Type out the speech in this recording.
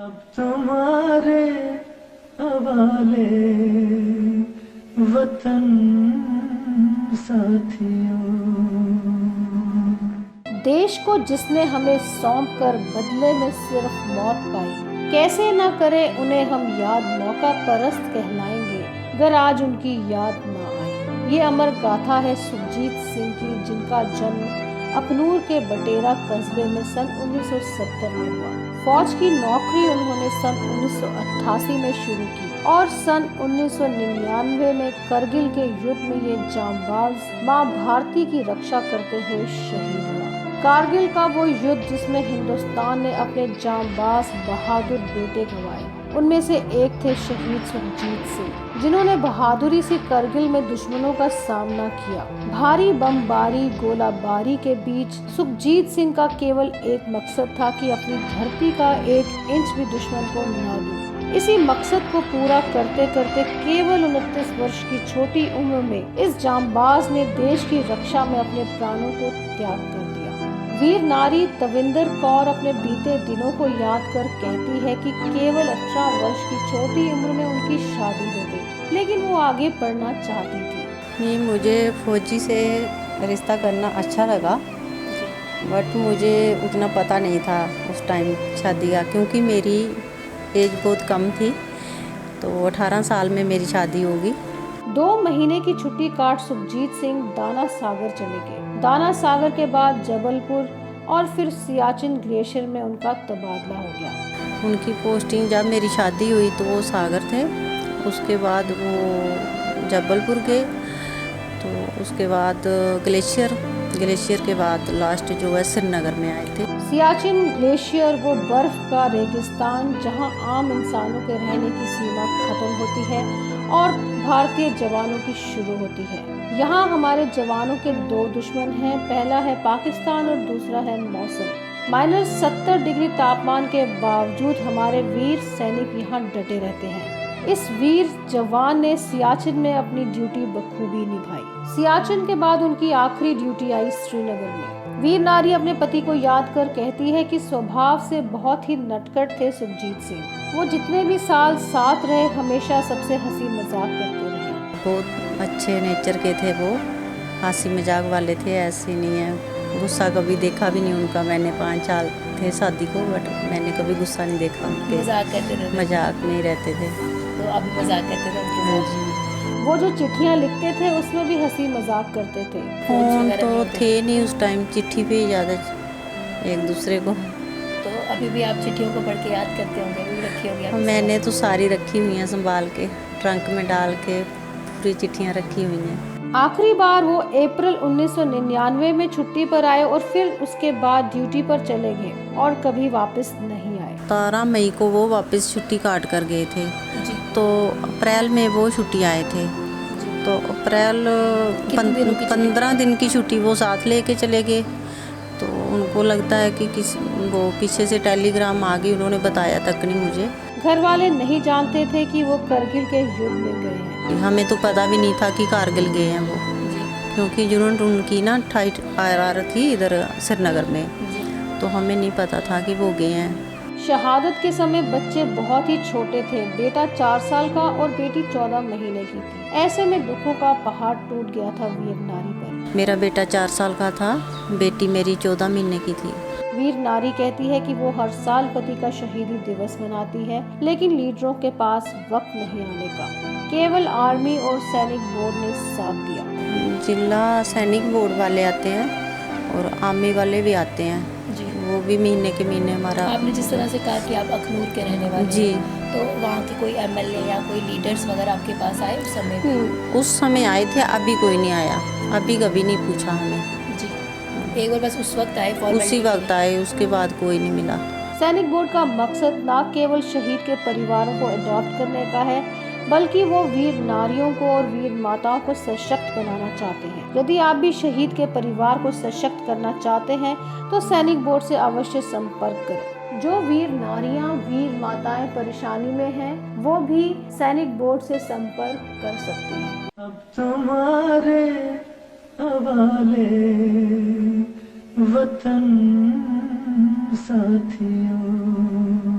अब तुम्हारे हवाले वतन साथियों। देश को जिसने हमें सौंप कर बदले में सिर्फ मौत पाई, कैसे न करे उन्हें हम याद, मौका परस्त कहलाएंगे अगर आज उनकी याद न आई। ये अमर गाथा है सुखजीत सिंह की, जिनका जन्म अखनूर के बटेरा कस्बे में सन 1970 में हुआ। फौज की नौकरी उन्होंने सन 1988 में शुरू की और सन 1999 में करगिल के युद्ध में ये जांबाज मां भारती की रक्षा करते हुए शहीद हुआ। कारगिल का वो युद्ध जिसमें हिंदुस्तान ने अपने जांबाज बहादुर बेटे गंवाए, उनमें से एक थे शहीद सुखजीत सिंह, जिन्होंने बहादुरी से करगिल में दुश्मनों का सामना किया। भारी बमबारी गोलाबारी के बीच सुखजीत सिंह का केवल एक मकसद था कि अपनी धरती का 1 इंच भी दुश्मन को न दूं। इसी मकसद को पूरा करते करते केवल 29 वर्ष की छोटी उम्र में इस जांबाज ने देश की रक्षा में अपने प्राणों को त्याग कर दिया। वीर नारी तविंदर कौर अपने बीते दिनों को याद कर कहती है कि केवल 18 वर्ष की छोटी उम्र में उनकी शादी हो गई, लेकिन वो आगे पढ़ना चाहती थी। नहीं, मुझे फौजी से रिश्ता करना अच्छा लगा, बट मुझे उतना पता नहीं था उस टाइम शादी का, क्योंकि मेरी एज बहुत कम थी। तो 18 साल में मेरी शादी होगी। 2 महीने की छुट्टी काट सुखजीत सिंह दाना सागर चले गए। दाना सागर के बाद जबलपुर और फिर सियाचिन ग्लेशियर में उनका तबादला हो गया। उनकी पोस्टिंग जब मेरी शादी हुई तो वो सागर थे, उसके बाद वो जबलपुर गए, तो उसके बाद ग्लेशियर के बाद लास्ट जो है श्रीनगर में आए थे। सियाचिन ग्लेशियर वो बर्फ का रेगिस्तान जहां आम इंसानों के रहने की सीमा खत्म होती है और भारतीय जवानों की शुरू होती है। यहाँ हमारे जवानों के 2 दुश्मन हैं, पहला है पाकिस्तान और दूसरा है मौसम। -70 डिग्री तापमान के बावजूद हमारे वीर सैनिक यहाँ डटे रहते हैं। इस वीर जवान ने सियाचिन में अपनी ड्यूटी बखूबी निभाई। सियाचिन के बाद उनकी आखिरी ड्यूटी आई श्रीनगर में। वीर नारी अपने पति को याद कर कहती है कि स्वभाव से बहुत ही नटखट थे सुखजीत सिंह। वो जितने भी साल साथ रहे हमेशा सबसे हंसी मजाक करते रहे। बहुत अच्छे नेचर के थे वो, हंसी मजाक वाले थे, ऐसे नहीं है। गुस्सा कभी देखा भी नहीं उनका। मैंने 5 साल थे शादी को, बट मैंने कभी गुस्सा नहीं देखा उनके। मजाक में ही रहते थे। तो अभी मजाक करते थे। वो जो चिट्ठियाँ लिखते थे उसमें भी हंसी मजाक करते थे। फोन तो थे नहीं उस टाइम, चिट्ठी पे ही ज़्यादा एक दूसरे को। तो अभी भी आप चिट्ठियों को पढ़ के याद करते होंगे, भी रखी होंगी? मैंने तो सारी रखी हुई हैं संभाल के, ट्रंक में डाल के पूरी चिट्ठियाँ रखी हुई हैं। आखिरी बार वो अप्रैल 1999 में छुट्टी पर आए और फिर उसके बाद ड्यूटी पर चले गए और कभी वापस नहीं आए। 17 मई को वो वापस छुट्टी काट कर गए थे जी। तो अप्रैल में वो छुट्टी आए थे जी। तो अप्रैल 15 दिन की छुट्टी वो साथ लेके चले गए। तो उनको लगता है कि वो पीछे से टेलीग्राम आ गई, उन्होंने बताया तक नहीं मुझे। घर वाले नहीं जानते थे कि वो करगिल के युद्ध में गए हैं। हमें तो पता भी नहीं था कि कारगिल गए हैं वो, क्योंकि जिन्होंने उनकी ना ठाई आर थी इधर श्रीनगर में, तो हमें नहीं पता था कि वो गए हैं। शहादत के समय बच्चे बहुत ही छोटे थे। बेटा 4 साल का और बेटी 14 महीने की थी। ऐसे में दुखों का पहाड़ टूट गया था वीर नारी पर। मेरा बेटा 4 साल का था, बेटी मेरी 14 महीने की थी। वीर नारी कहती है कि वो हर साल पति का शहीदी दिवस मनाती है, लेकिन लीडरों के पास वक्त नहीं आने का। केवल आर्मी और सैनिक बोर्ड ने साथ दिया। जिला सैनिक बोर्ड वाले आते हैं और आर्मी वाले भी आते हैं जी। वो भी महीने के महीने हमारा। आपने जिस तरह से कहा कि आप अखनूर के रहने वाले जी, तो वहाँ के कोई MLA या कोई लीडर्स वगैरह आपके पास आए उस समय? उस समय आए थे, अभी कोई नहीं आया। अभी कभी नहीं पूछा हमें जी। एक बार बस उस वक्त आए, उसी वक्त आए, उसके बाद कोई नहीं मिला। सैनिक बोर्ड का मकसद न केवल शहीद के परिवारों को अडॉप्ट करने का है, बल्कि वो वीर नारियों को और वीर माताओं को सशक्त बनाना चाहते हैं। यदि आप भी शहीद के परिवार को सशक्त करना चाहते हैं तो सैनिक बोर्ड से अवश्य संपर्क करें। जो वीर नारियां, वीर माताएं परेशानी में हैं, वो भी सैनिक बोर्ड से संपर्क कर सकते हैं। अब तुम्हारे हवाले वतन साथियों।